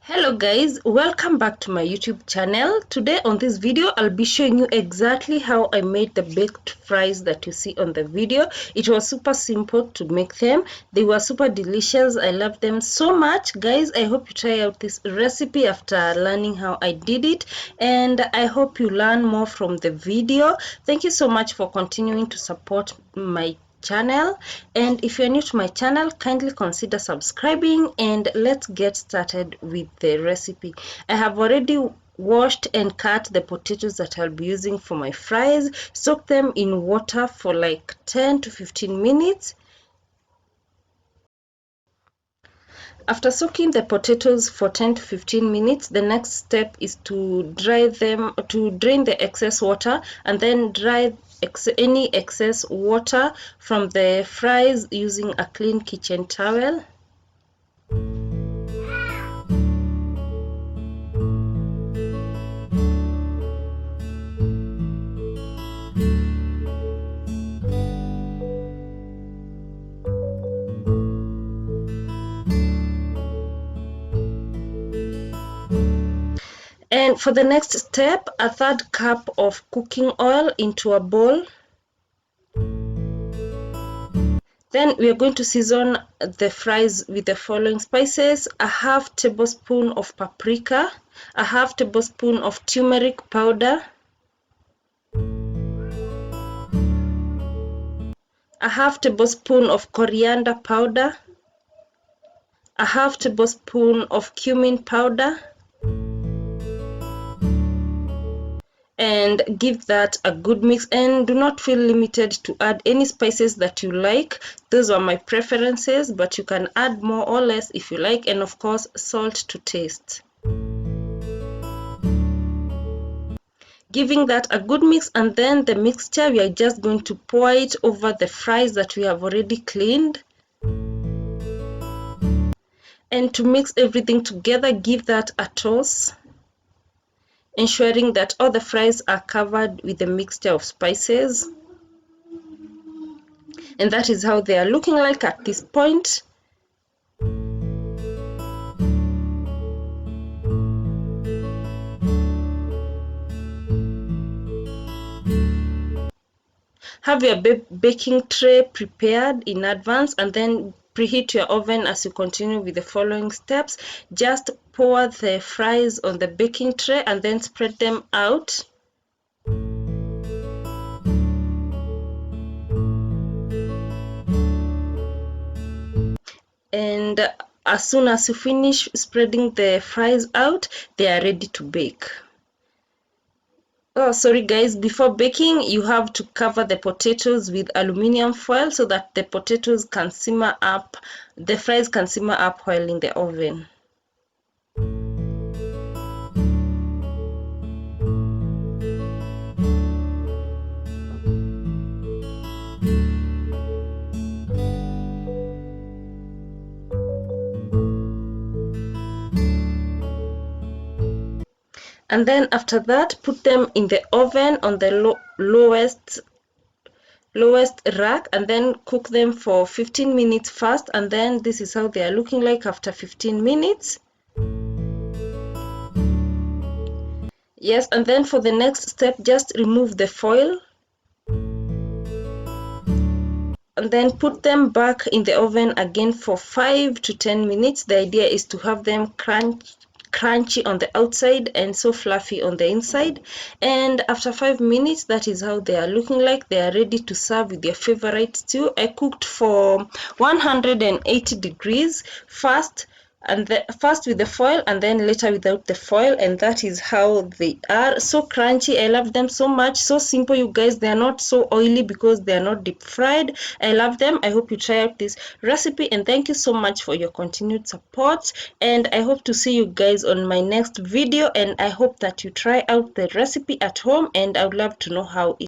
Hello guys, welcome back to my YouTube channel. Today on this video I'll be showing you exactly how I made the baked fries that you see on the video. It was super simple to make them. They were super delicious. I love them so much. Guys, I hope you try out this recipe after learning how I did it, and I hope you learn more from the video. Thank you so much for continuing to support my channel, and if you're new to my channel, kindly consider subscribing, and let's get started with the recipe. I have already washed and cut the potatoes that I'll be using for my fries. Soak them in water for like 10 to 15 minutes. After soaking the potatoes for 10 to 15 minutes, the next step is to drain the excess water, and then dry any excess water from the fries using a clean kitchen towel. And for the next step, a third cup of cooking oil into a bowl. Then we are going to season the fries with the following spices: a half tablespoon of paprika, a half tablespoon of turmeric powder, a half tablespoon of coriander powder, a half tablespoon of cumin powder, and give that a good mix. And do not feel limited to add any spices that you like. Those are my preferences, but you can add more or less if you like, and of course salt to taste. Giving that a good mix, and then the mixture, we are just going to pour it over the fries that we have already cleaned. And to mix everything together, give that a toss, ensuring that all the fries are covered with the mixture of spices. And that is how they are looking like at this point. Have your baking tray prepared in advance, and then preheat your oven as you continue with the following steps. Just pour the fries on the baking tray and then spread them out. And as soon as you finish spreading the fries out, they are ready to bake. Oh, sorry guys, before baking, you have to cover the potatoes with aluminum foil so that the potatoes can simmer up, the fries can simmer up while in the oven. And then after that, put them in the oven on the lowest rack, and then cook them for 15 minutes first. And then this is how they are looking like after 15 minutes. Yes, and then for the next step, just remove the foil and then put them back in the oven again for 5 to 10 minutes. The idea is to have them crunchy on the outside and so fluffy on the inside. And after 5 minutes, that is how they are looking like. They are ready to serve with your favorite stew. I cooked for 180 degrees first, and first with the foil and then later without the foil, and that is how they are. So crunchy. I love them so much. So simple, you guys. They are not so oily because they are not deep fried. I love them. I hope you try out this recipe, and thank you so much for your continued support, and I hope to see you guys on my next video. And I hope that you try out the recipe at home, and I would love to know how it